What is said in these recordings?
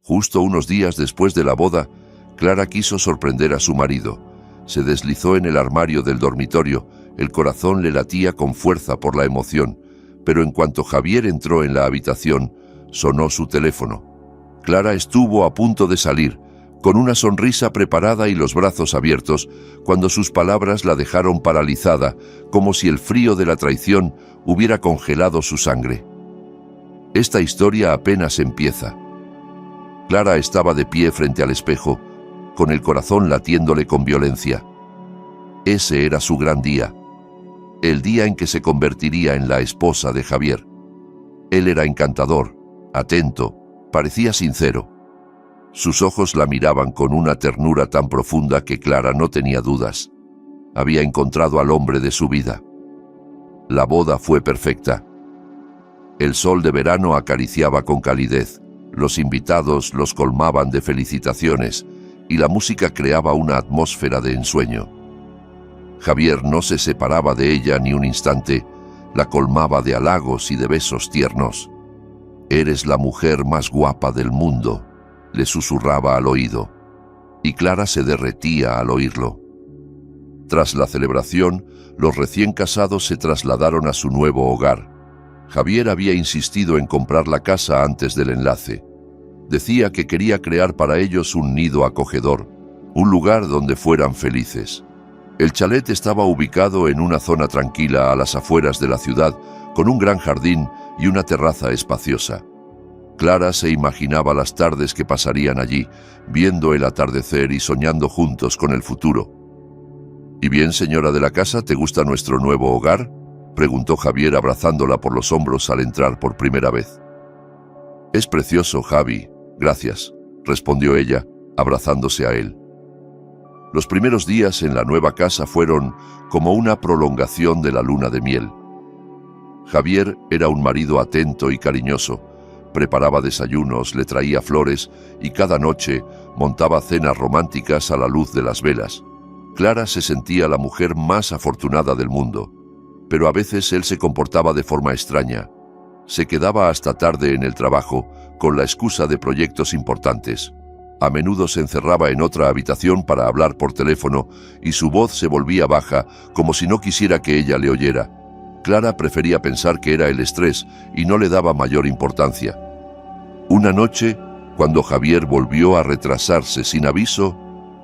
Justo unos días después de la boda, Clara quiso sorprender a su marido. Se deslizó en el armario del dormitorio, el corazón le latía con fuerza por la emoción, pero en cuanto Javier entró en la habitación, sonó su teléfono. Clara estuvo a punto de salir, con una sonrisa preparada y los brazos abiertos, cuando sus palabras la dejaron paralizada, como si el frío de la traición hubiera congelado su sangre. Esta historia apenas empieza. Clara estaba de pie frente al espejo, con el corazón latiéndole con violencia. Ese era su gran día, el día en que se convertiría en la esposa de Javier. Él era encantador, atento, parecía sincero. Sus ojos la miraban con una ternura tan profunda que Clara no tenía dudas. Había encontrado al hombre de su vida. La boda fue perfecta. El sol de verano acariciaba con calidez, los invitados los colmaban de felicitaciones y la música creaba una atmósfera de ensueño. Javier no se separaba de ella ni un instante, la colmaba de halagos y de besos tiernos. «Eres la mujer más guapa del mundo», le susurraba al oído, y Clara se derretía al oírlo. Tras la celebración, los recién casados se trasladaron a su nuevo hogar. Javier había insistido en comprar la casa antes del enlace. Decía que quería crear para ellos un nido acogedor, un lugar donde fueran felices. El chalet estaba ubicado en una zona tranquila a las afueras de la ciudad, con un gran jardín y una terraza espaciosa. Clara se imaginaba las tardes que pasarían allí, viendo el atardecer y soñando juntos con el futuro. «¿Y bien, señora de la casa, te gusta nuestro nuevo hogar?», preguntó Javier abrazándola por los hombros al entrar por primera vez. «Es precioso, Javi, gracias», respondió ella, abrazándose a él. Los primeros días en la nueva casa fueron como una prolongación de la luna de miel. Javier era un marido atento y cariñoso. Preparaba desayunos, le traía flores y cada noche montaba cenas románticas a la luz de las velas. Clara se sentía la mujer más afortunada del mundo, pero a veces él se comportaba de forma extraña. Se quedaba hasta tarde en el trabajo con la excusa de proyectos importantes. A menudo se encerraba en otra habitación para hablar por teléfono y su voz se volvía baja, como si no quisiera que ella le oyera. Clara prefería pensar que era el estrés y no le daba mayor importancia. Una noche, cuando Javier volvió a retrasarse sin aviso,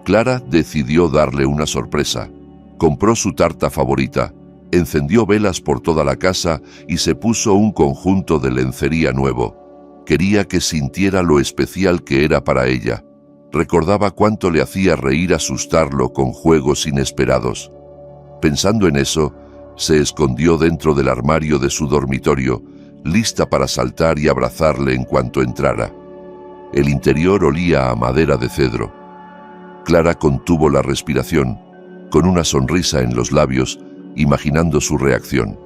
Clara decidió darle una sorpresa. Compró su tarta favorita, encendió velas por toda la casa y se puso un conjunto de lencería nuevo. Quería que sintiera lo especial que era para ella. Recordaba cuánto le hacía reír asustarlo con juegos inesperados. Pensando en eso, se escondió dentro del armario de su dormitorio, lista para saltar y abrazarle en cuanto entrara. El interior olía a madera de cedro. Clara contuvo la respiración, con una sonrisa en los labios, imaginando su reacción.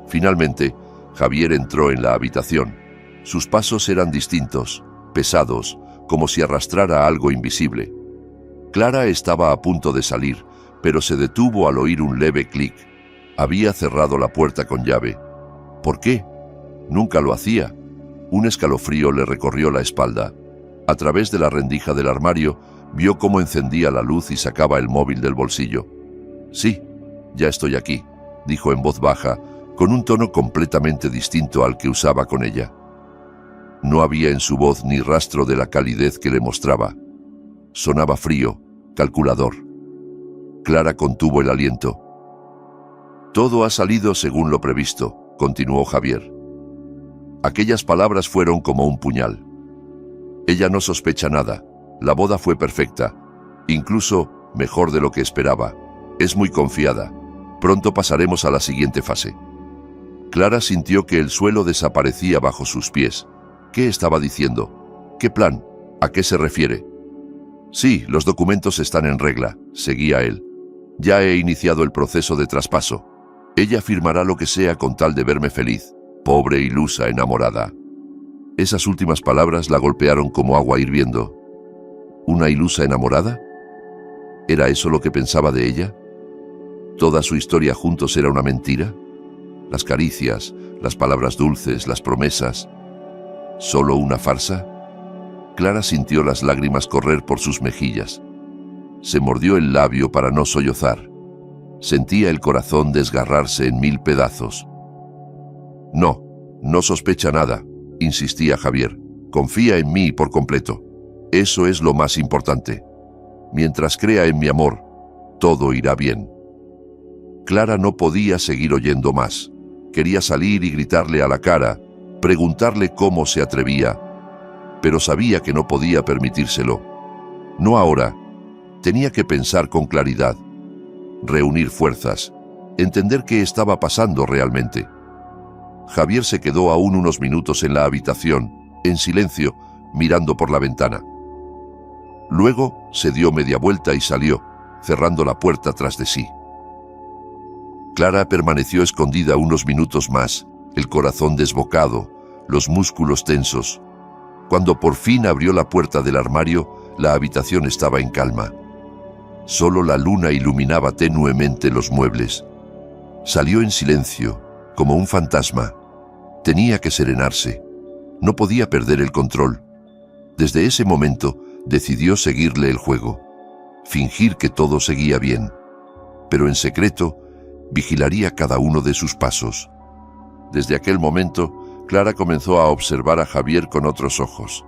Finalmente, Javier entró en la habitación. Sus pasos eran distintos, pesados, como si arrastrara algo invisible. Clara estaba a punto de salir, pero se detuvo al oír un leve clic. Había cerrado la puerta con llave. ¿Por qué? Nunca lo hacía. Un escalofrío le recorrió la espalda. A través de la rendija del armario, vio cómo encendía la luz y sacaba el móvil del bolsillo. «Sí, ya estoy aquí», dijo en voz baja, con un tono completamente distinto al que usaba con ella. No había en su voz ni rastro de la calidez que le mostraba. Sonaba frío, calculador. Clara contuvo el aliento. «Todo ha salido según lo previsto», continuó Javier. Aquellas palabras fueron como un puñal. Ella no sospecha nada. La boda fue perfecta, incluso mejor de lo que esperaba. Es muy confiada. Pronto pasaremos a la siguiente fase. Clara sintió que el suelo desaparecía bajo sus pies. ¿Qué estaba diciendo? ¿Qué plan? ¿A qué se refiere? «Sí, los documentos están en regla», seguía él. «Ya he iniciado el proceso de traspaso. Ella firmará lo que sea con tal de verme feliz, pobre ilusa enamorada». Esas últimas palabras la golpearon como agua hirviendo. ¿Una ilusa enamorada? ¿Era eso lo que pensaba de ella? ¿Toda su historia juntos era una mentira? Las caricias, las palabras dulces, las promesas, ¿solo una farsa? Clara sintió las lágrimas correr por sus mejillas. Se mordió el labio para no sollozar. Sentía el corazón desgarrarse en 1000 pedazos. No, no sospecha nada, insistía Javier. Confía en mí por completo. Eso es lo más importante. Mientras crea en mi amor, todo irá bien. Clara no podía seguir oyendo más. Quería salir y gritarle a la cara, preguntarle cómo se atrevía, pero sabía que no podía permitírselo. No ahora. Tenía que pensar con claridad, reunir fuerzas, entender qué estaba pasando realmente. Javier se quedó aún unos minutos en la habitación, en silencio, mirando por la ventana. Luego se dio media vuelta y salió, cerrando la puerta tras de sí. Clara permaneció escondida unos minutos más, el corazón desbocado, los músculos tensos. Cuando por fin abrió la puerta del armario, la habitación estaba en calma. Solo la luna iluminaba tenuemente los muebles. Salió en silencio, como un fantasma. Tenía que serenarse. No podía perder el control. Desde ese momento, decidió seguirle el juego. Fingir que todo seguía bien. Pero en secreto, vigilaría cada uno de sus pasos. Desde aquel momento, Clara comenzó a observar a Javier con otros ojos.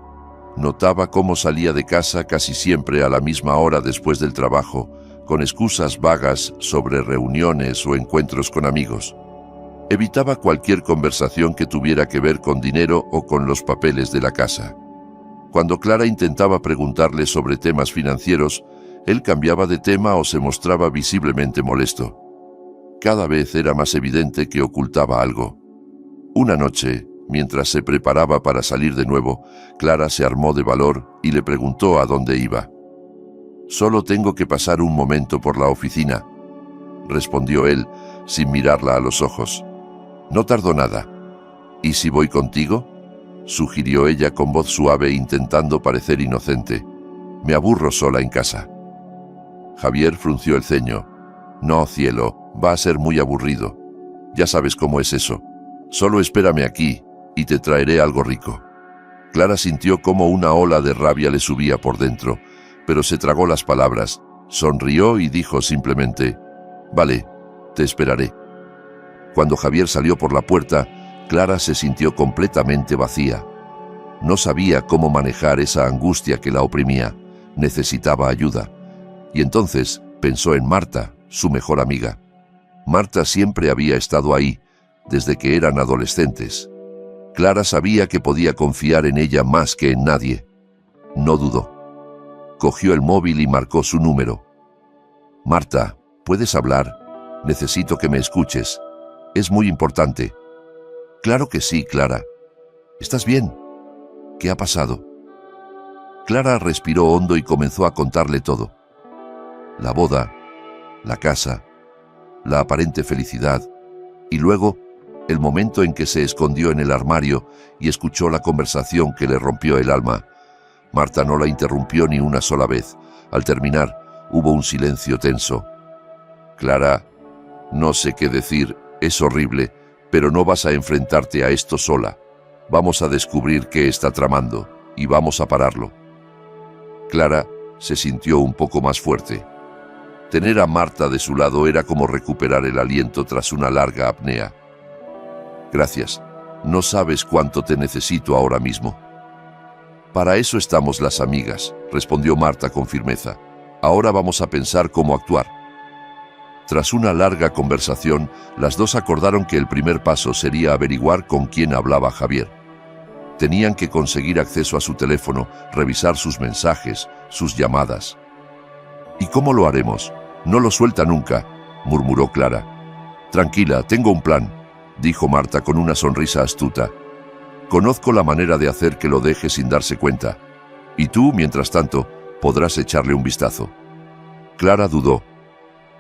Notaba cómo salía de casa casi siempre a la misma hora después del trabajo, con excusas vagas sobre reuniones o encuentros con amigos. Evitaba cualquier conversación que tuviera que ver con dinero o con los papeles de la casa. Cuando Clara intentaba preguntarle sobre temas financieros, él cambiaba de tema o se mostraba visiblemente molesto. Cada vez era más evidente que ocultaba algo. Una noche, mientras se preparaba para salir de nuevo, Clara se armó de valor y le preguntó a dónde iba. «Solo tengo que pasar un momento por la oficina», respondió él, sin mirarla a los ojos. «No tardo nada». «¿Y si voy contigo?», sugirió ella con voz suave, intentando parecer inocente. «Me aburro sola en casa». Javier frunció el ceño. «No, cielo, va a ser muy aburrido. Ya sabes cómo es eso. Solo espérame aquí y te traeré algo rico». Clara sintió cómo una ola de rabia le subía por dentro, pero se tragó las palabras, sonrió y dijo simplemente: «Vale, te esperaré». Cuando Javier salió por la puerta, Clara se sintió completamente vacía. No sabía cómo manejar esa angustia que la oprimía. Necesitaba ayuda. Y entonces pensó en Marta, su mejor amiga. Marta siempre había estado ahí, desde que eran adolescentes. Clara sabía que podía confiar en ella más que en nadie. No dudó. Cogió el móvil y marcó su número. «Marta, ¿puedes hablar? Necesito que me escuches. Es muy importante». «Claro que sí, Clara». «¿Estás bien? ¿Qué ha pasado?». Clara respiró hondo y comenzó a contarle todo. La boda, la casa, la aparente felicidad, y luego el momento en que se escondió en el armario y escuchó la conversación que le rompió el alma. Marta no la interrumpió ni una sola vez. Al terminar, hubo un silencio tenso. «Clara, no sé qué decir, es horrible, pero no vas a enfrentarte a esto sola. Vamos a descubrir qué está tramando y vamos a pararlo». Clara se sintió un poco más fuerte. Tener a Marta de su lado era como recuperar el aliento tras una larga apnea. «Gracias. No sabes cuánto te necesito ahora mismo». «Para eso estamos las amigas», respondió Marta con firmeza. «Ahora vamos a pensar cómo actuar». Tras una larga conversación, las dos acordaron que el primer paso sería averiguar con quién hablaba Javier. Tenían que conseguir acceso a su teléfono, revisar sus mensajes, sus llamadas. «¿Y cómo lo haremos? No lo suelta nunca», murmuró Clara. «Tranquila, tengo un plan», dijo Marta con una sonrisa astuta. «Conozco la manera de hacer que lo deje sin darse cuenta. Y tú, mientras tanto, podrás echarle un vistazo». Clara dudó.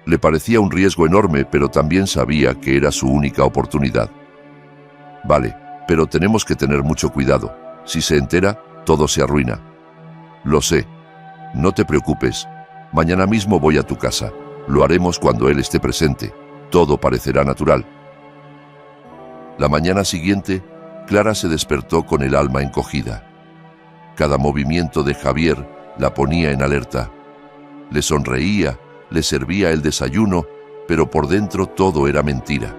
Le parecía un riesgo enorme, pero también sabía que era su única oportunidad. «Vale, pero tenemos que tener mucho cuidado. Si se entera, todo se arruina». «Lo sé. No te preocupes. Mañana mismo voy a tu casa. Lo haremos cuando él esté presente. Todo parecerá natural». La mañana siguiente, Clara se despertó con el alma encogida. Cada movimiento de Javier la ponía en alerta. Le sonreía, le servía el desayuno, pero por dentro todo era mentira.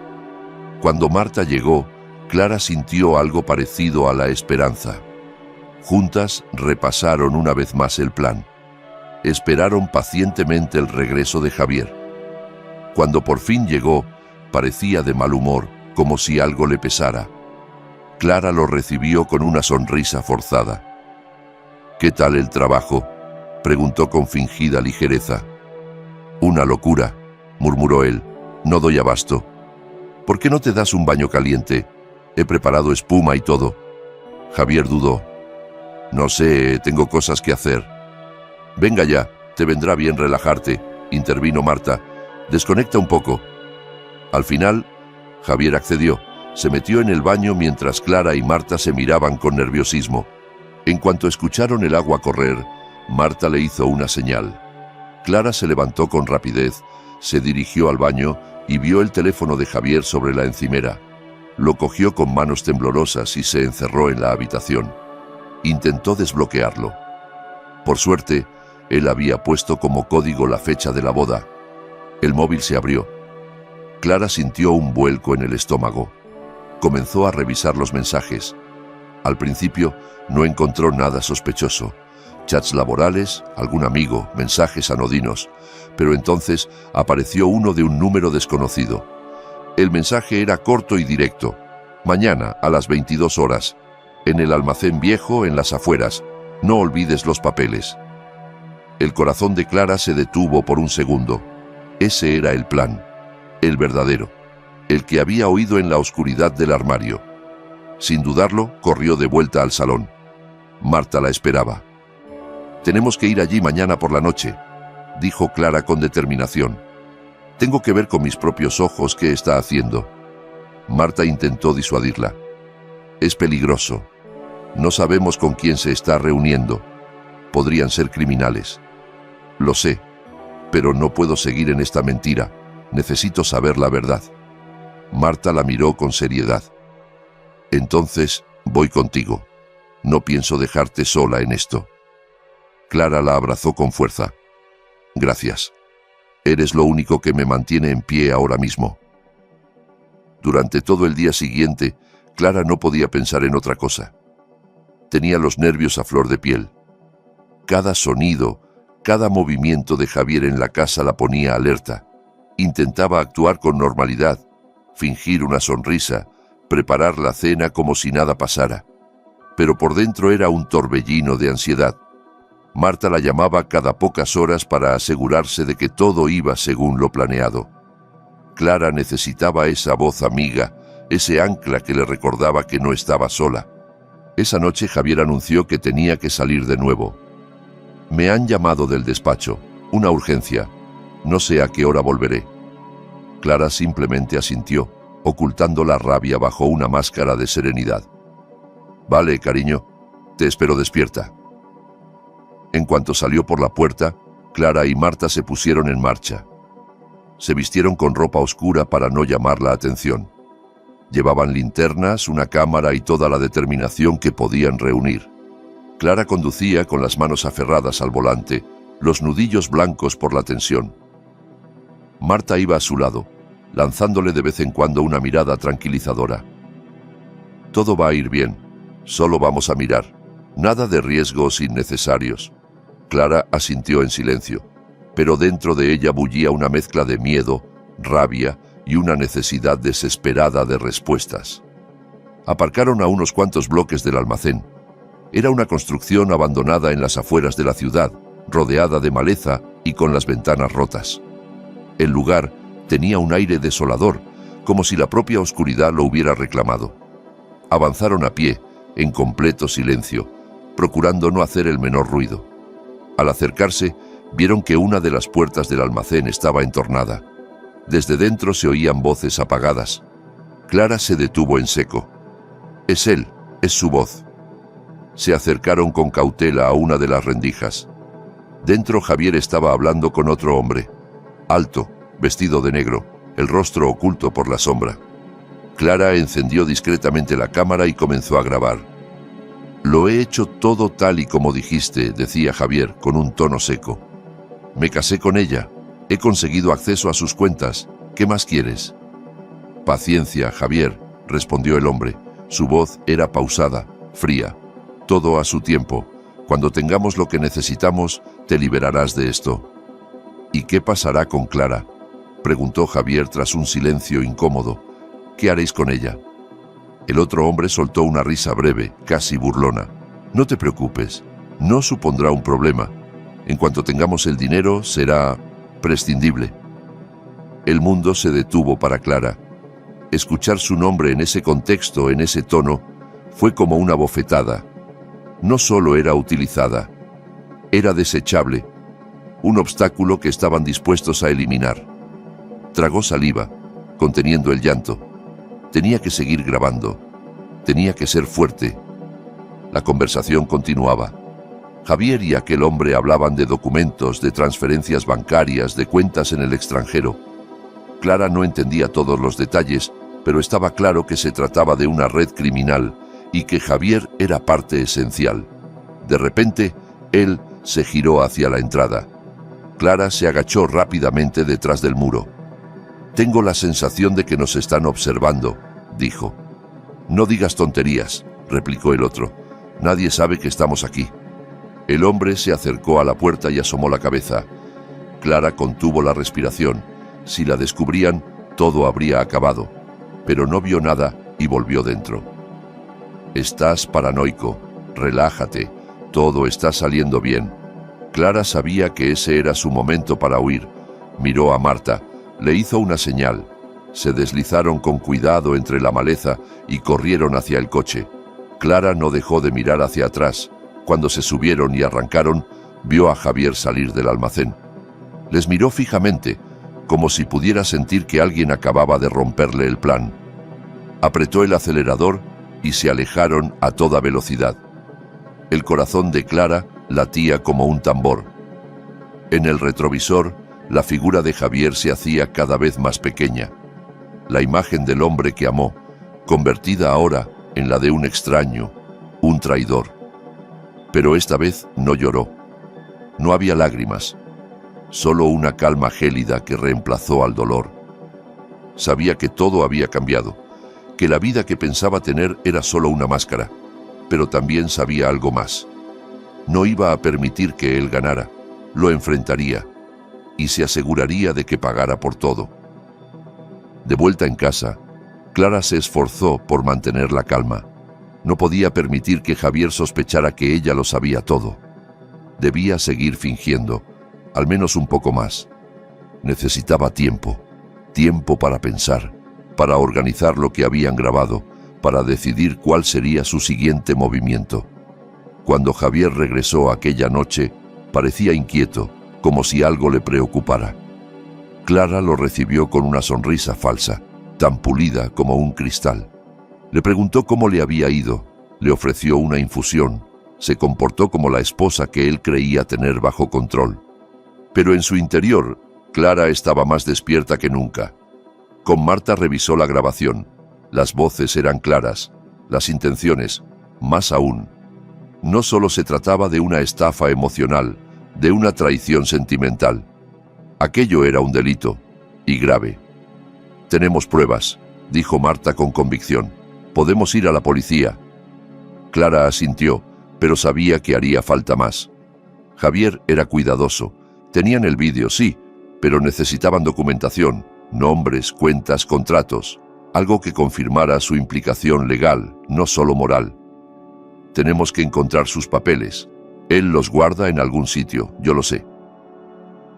Cuando Marta llegó, Clara sintió algo parecido a la esperanza. Juntas repasaron una vez más el plan. Esperaron pacientemente el regreso de Javier. Cuando por fin llegó, parecía de mal humor, como si algo le pesara. Clara lo recibió con una sonrisa forzada. «¿Qué tal el trabajo?», preguntó con fingida ligereza. «Una locura», murmuró él. «No doy abasto». «¿Por qué no te das un baño caliente? He preparado espuma y todo». Javier dudó. «No sé, tengo cosas que hacer». «Venga ya, te vendrá bien relajarte», intervino Marta. «Desconecta un poco». Al final, Javier accedió. Se metió en el baño mientras Clara y Marta se miraban con nerviosismo. En cuanto escucharon el agua correr, Marta le hizo una señal. Clara se levantó con rapidez, se dirigió al baño y vio el teléfono de Javier sobre la encimera. Lo cogió con manos temblorosas y se encerró en la habitación. Intentó desbloquearlo. Por suerte, él había puesto como código la fecha de la boda. El móvil se abrió. Clara sintió un vuelco en el estómago. Comenzó a revisar los mensajes. Al principio no encontró nada sospechoso. Chats laborales, algún amigo, mensajes anodinos. Pero entonces apareció uno de un número desconocido. El mensaje era corto y directo. «Mañana, a las 22 horas. En el almacén viejo, en las afueras. No olvides los papeles». El corazón de Clara se detuvo por un segundo. Ese era el plan. El verdadero. El que había oído en la oscuridad del armario. Sin dudarlo, corrió de vuelta al salón. Marta la esperaba. «Tenemos que ir allí mañana por la noche», dijo Clara con determinación. «Tengo que ver con mis propios ojos qué está haciendo». Marta intentó disuadirla. «Es peligroso. No sabemos con quién se está reuniendo. Podrían ser criminales». «Lo sé, pero no puedo seguir en esta mentira. Necesito saber la verdad». Marta la miró con seriedad. «Entonces, voy contigo. No pienso dejarte sola en esto». Clara la abrazó con fuerza. «Gracias. Eres lo único que me mantiene en pie ahora mismo». Durante todo el día siguiente, Clara no podía pensar en otra cosa. Tenía los nervios a flor de piel. Cada sonido, cada movimiento de Javier en la casa la ponía alerta. Intentaba actuar con normalidad, fingir una sonrisa, preparar la cena como si nada pasara. Pero por dentro era un torbellino de ansiedad. Marta la llamaba cada pocas horas para asegurarse de que todo iba según lo planeado. Clara necesitaba esa voz amiga, ese ancla que le recordaba que no estaba sola. Esa noche Javier anunció que tenía que salir de nuevo. «Me han llamado del despacho. Una urgencia. No sé a qué hora volveré». Clara simplemente asintió, ocultando la rabia bajo una máscara de serenidad. «Vale, cariño. Te espero despierta». En cuanto salió por la puerta, Clara y Marta se pusieron en marcha. Se vistieron con ropa oscura para no llamar la atención. Llevaban linternas, una cámara y toda la determinación que podían reunir. Clara conducía con las manos aferradas al volante, los nudillos blancos por la tensión. Marta iba a su lado, lanzándole de vez en cuando una mirada tranquilizadora. «Todo va a ir bien, solo vamos a mirar. Nada de riesgos innecesarios». Clara asintió en silencio, pero dentro de ella bullía una mezcla de miedo, rabia y una necesidad desesperada de respuestas. Aparcaron a unos cuantos bloques del almacén. Era una construcción abandonada en las afueras de la ciudad, rodeada de maleza y con las ventanas rotas. El lugar tenía un aire desolador, como si la propia oscuridad lo hubiera reclamado. Avanzaron a pie, en completo silencio, procurando no hacer el menor ruido. Al acercarse, vieron que una de las puertas del almacén estaba entornada. Desde dentro se oían voces apagadas. Clara se detuvo en seco. «Es él, es su voz». Se acercaron con cautela a una de las rendijas. Dentro Javier estaba hablando con otro hombre. Alto, vestido de negro, el rostro oculto por la sombra. Clara encendió discretamente la cámara y comenzó a grabar. Lo he hecho todo tal y como dijiste, decía Javier con un tono seco. Me casé con ella, he conseguido acceso a sus cuentas, ¿qué más quieres? Paciencia, Javier, respondió el hombre. Su voz era pausada, fría. Todo a su tiempo. Cuando tengamos lo que necesitamos, te liberarás de esto. ¿Y qué pasará con Clara?, preguntó Javier tras un silencio incómodo. ¿Qué haréis con ella? El otro hombre soltó una risa breve, casi burlona. No te preocupes, no supondrá un problema. En cuanto tengamos el dinero, será prescindible. El mundo se detuvo para Clara. Escuchar su nombre en ese contexto, en ese tono, fue como una bofetada. No solo era utilizada, era desechable, un obstáculo que estaban dispuestos a eliminar. Tragó saliva, conteniendo el llanto. Tenía que seguir grabando, tenía que ser fuerte. La conversación continuaba. Javier y aquel hombre hablaban de documentos, de transferencias bancarias, de cuentas en el extranjero. Clara no entendía todos los detalles, pero estaba claro que se trataba de una red criminal y que Javier era parte esencial. De repente, él se giró hacia la entrada. Clara se agachó rápidamente detrás del muro. «Tengo la sensación de que nos están observando», dijo. «No digas tonterías», replicó el otro. «Nadie sabe que estamos aquí». El hombre se acercó a la puerta y asomó la cabeza. Clara contuvo la respiración. Si la descubrían, todo habría acabado. Pero no vio nada y volvió dentro. «Estás paranoico. Relájate. Todo está saliendo bien». Clara sabía que ese era su momento para huir. Miró a Marta. Le hizo una señal. Se deslizaron con cuidado entre la maleza y corrieron hacia el coche. Clara no dejó de mirar hacia atrás. Cuando se subieron y arrancaron, vio a Javier salir del almacén. Les miró fijamente, como si pudiera sentir que alguien acababa de romperle el plan. Apretó el acelerador y se alejaron a toda velocidad. El corazón de Clara latía como un tambor. En el retrovisor, la figura de Javier se hacía cada vez más pequeña. La imagen del hombre que amó, convertida ahora en la de un extraño, un traidor. Pero esta vez no lloró. No había lágrimas, solo una calma gélida que reemplazó al dolor. Sabía que todo había cambiado, que la vida que pensaba tener era solo una máscara, pero también sabía algo más. No iba a permitir que él ganara, lo enfrentaría y se aseguraría de que pagara por todo. De vuelta en casa, Clara se esforzó por mantener la calma. No podía permitir que Javier sospechara que ella lo sabía todo. Debía seguir fingiendo, al menos un poco más. Necesitaba tiempo, tiempo para pensar, para organizar lo que habían grabado, para decidir cuál sería su siguiente movimiento. Cuando Javier regresó aquella noche, parecía inquieto, como si algo le preocupara. Clara lo recibió con una sonrisa falsa, tan pulida como un cristal. Le preguntó cómo le había ido, le ofreció una infusión, se comportó como la esposa que él creía tener bajo control. Pero en su interior, Clara estaba más despierta que nunca. Con Marta revisó la grabación. Las voces eran claras, las intenciones, más aún. No solo se trataba de una estafa emocional, de una traición sentimental. Aquello era un delito, y grave. «Tenemos pruebas», dijo Marta con convicción. «Podemos ir a la policía». Clara asintió, pero sabía que haría falta más. Javier era cuidadoso. Tenían el vídeo, sí, pero necesitaban documentación, nombres, cuentas, contratos, algo que confirmara su implicación legal, no solo moral. «Tenemos que encontrar sus papeles. Él los guarda en algún sitio, yo lo sé».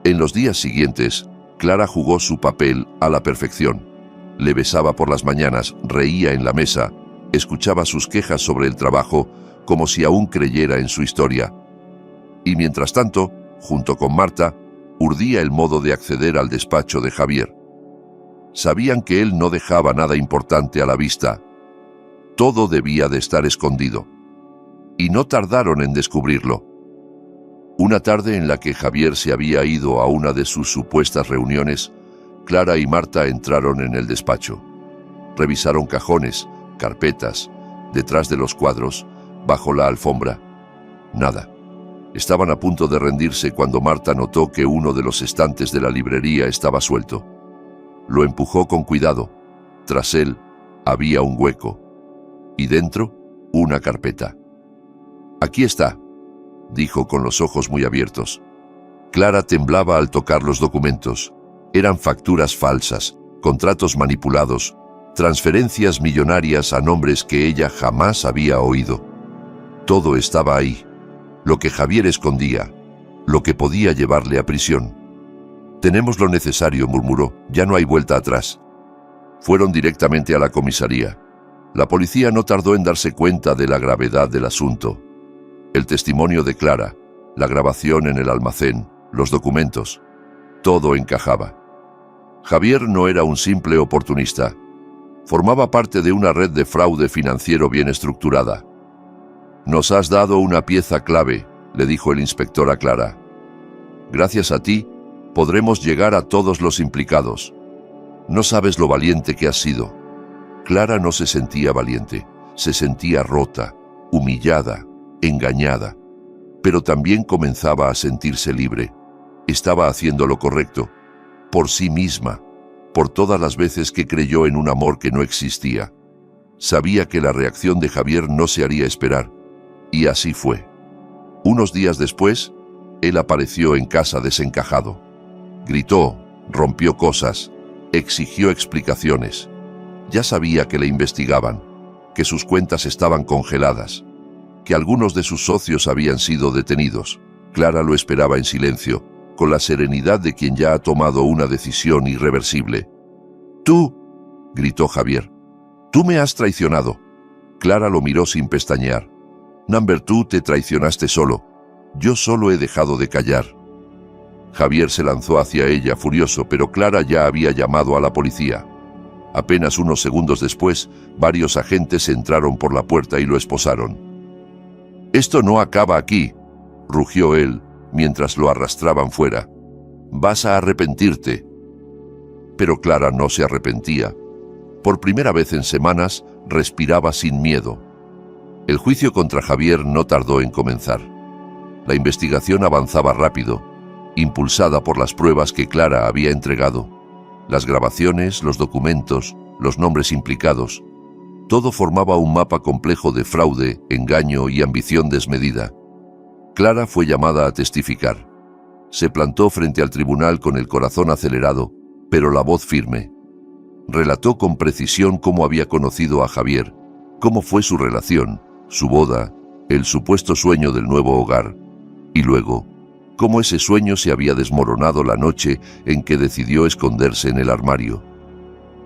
En los días siguientes, Clara jugó su papel a la perfección. Le besaba por las mañanas, reía en la mesa, escuchaba sus quejas sobre el trabajo como si aún creyera en su historia. Y mientras tanto, junto con Marta, urdía el modo de acceder al despacho de Javier. Sabían que él no dejaba nada importante a la vista. Todo debía de estar escondido. Y no tardaron en descubrirlo. Una tarde en la que Javier se había ido a una de sus supuestas reuniones, Clara y Marta entraron en el despacho. Revisaron cajones, carpetas. Detrás de los cuadros, bajo la alfombra. Nada. Estaban a punto de rendirse cuando Marta notó que uno de los estantes de la librería estaba suelto. Lo empujó con cuidado. Tras él había un hueco. Y dentro, una carpeta. «Aquí está», dijo con los ojos muy abiertos. Clara temblaba al tocar los documentos. Eran facturas falsas, contratos manipulados, transferencias millonarias a nombres que ella jamás había oído. Todo estaba ahí. Lo que Javier escondía, lo que podía llevarle a prisión. «Tenemos lo necesario», murmuró. «Ya no hay vuelta atrás». Fueron directamente a la comisaría. La policía no tardó en darse cuenta de la gravedad del asunto. El testimonio de Clara, la grabación en el almacén, los documentos, todo encajaba. Javier no era un simple oportunista. Formaba parte de una red de fraude financiero bien estructurada. «Nos has dado una pieza clave», le dijo el inspector a Clara. «Gracias a ti, podremos llegar a todos los implicados. No sabes lo valiente que has sido». Clara no se sentía valiente, se sentía rota, humillada, engañada, pero también comenzaba a sentirse libre. Estaba haciendo lo correcto, por sí misma, por todas las veces que creyó en un amor que no existía. Sabía que la reacción de Javier no se haría esperar, y así fue. Unos días después, él apareció en casa desencajado. Gritó, rompió cosas, exigió explicaciones. Ya sabía que le investigaban, que sus cuentas estaban congeladas, que algunos de sus socios habían sido detenidos. Clara lo esperaba en silencio, con la serenidad de quien ya ha tomado una decisión irreversible. «Tú», gritó Javier, «tú me has traicionado». Clara lo miró sin pestañear. «Number 2, te traicionaste solo. Yo solo he dejado de callar». Javier se lanzó hacia ella furioso, pero Clara ya había llamado a la policía. Apenas unos segundos después, varios agentes entraron por la puerta y lo esposaron. «Esto no acaba aquí», rugió él, mientras lo arrastraban fuera. «Vas a arrepentirte». Pero Clara no se arrepentía. Por primera vez en semanas, respiraba sin miedo. El juicio contra Javier no tardó en comenzar. La investigación avanzaba rápido, impulsada por las pruebas que Clara había entregado. Las grabaciones, los documentos, los nombres implicados. Todo formaba un mapa complejo de fraude, engaño y ambición desmedida. Clara fue llamada a testificar. Se plantó frente al tribunal con el corazón acelerado, pero la voz firme. Relató con precisión cómo había conocido a Javier, cómo fue su relación, su boda, el supuesto sueño del nuevo hogar, y luego, cómo ese sueño se había desmoronado la noche en que decidió esconderse en el armario.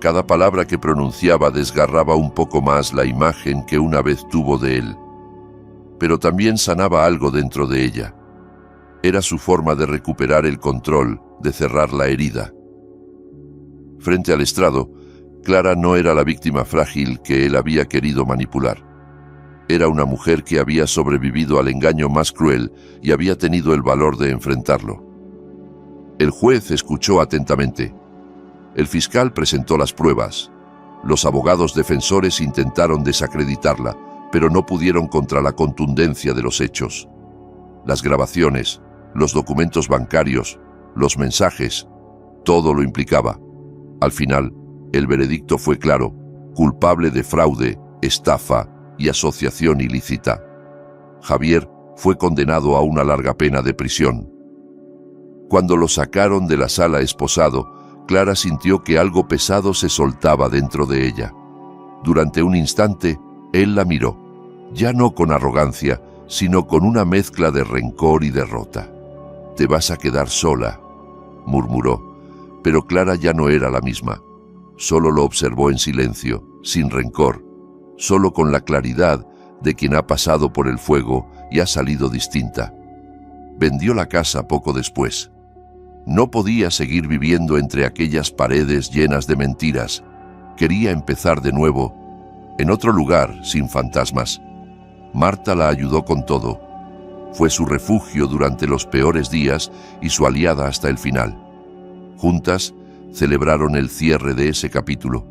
Cada palabra que pronunciaba desgarraba un poco más la imagen que una vez tuvo de él. Pero también sanaba algo dentro de ella. Era su forma de recuperar el control, de cerrar la herida. Frente al estrado, Clara no era la víctima frágil que él había querido manipular. Era una mujer que había sobrevivido al engaño más cruel y había tenido el valor de enfrentarlo. El juez escuchó atentamente. El fiscal presentó las pruebas. Los abogados defensores intentaron desacreditarla, pero no pudieron contra la contundencia de los hechos. Las grabaciones, los documentos bancarios, los mensajes, todo lo implicaba. Al final, el veredicto fue claro: culpable de fraude, estafa y asociación ilícita. Javier fue condenado a una larga pena de prisión. Cuando lo sacaron de la sala esposado, Clara sintió que algo pesado se soltaba dentro de ella. Durante un instante, él la miró, ya no con arrogancia, sino con una mezcla de rencor y derrota. «Te vas a quedar sola», murmuró, pero Clara ya no era la misma. Solo lo observó en silencio, sin rencor, solo con la claridad de quien ha pasado por el fuego y ha salido distinta. Vendió la casa poco después. No podía seguir viviendo entre aquellas paredes llenas de mentiras. Quería empezar de nuevo, en otro lugar, sin fantasmas. Marta la ayudó con todo. Fue su refugio durante los peores días y su aliada hasta el final. Juntas celebraron el cierre de ese capítulo.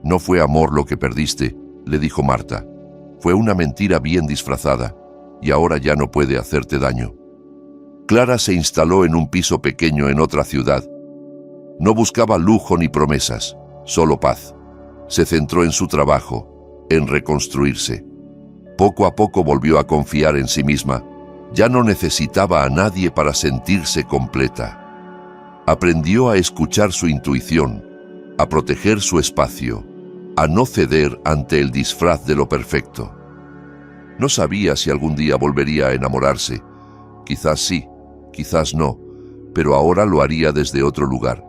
«No fue amor lo que perdiste», le dijo Marta. Fue una mentira bien disfrazada, y ahora ya no puede hacerte daño. Clara se instaló en un piso pequeño en otra ciudad. No buscaba lujo ni promesas, solo paz. Se centró en su trabajo, en reconstruirse. Poco a poco volvió a confiar en sí misma. Ya no necesitaba a nadie para sentirse completa. Aprendió a escuchar su intuición, a proteger su espacio, a no ceder ante el disfraz de lo perfecto. No sabía si algún día volvería a enamorarse. Quizás sí, quizás no, pero ahora lo haría desde otro lugar.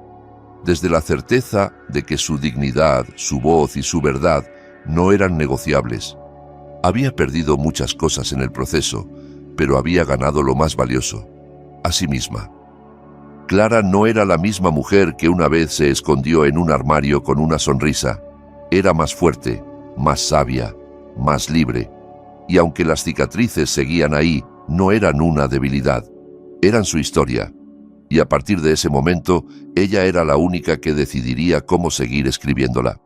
Desde la certeza de que su dignidad, su voz y su verdad no eran negociables. Había perdido muchas cosas en el proceso, pero había ganado lo más valioso, a sí misma. Clara no era la misma mujer que una vez se escondió en un armario con una sonrisa. Era más fuerte, más sabia, más libre. Y aunque las cicatrices seguían ahí, no eran una debilidad, eran su historia. Y a partir de ese momento, ella era la única que decidiría cómo seguir escribiéndola.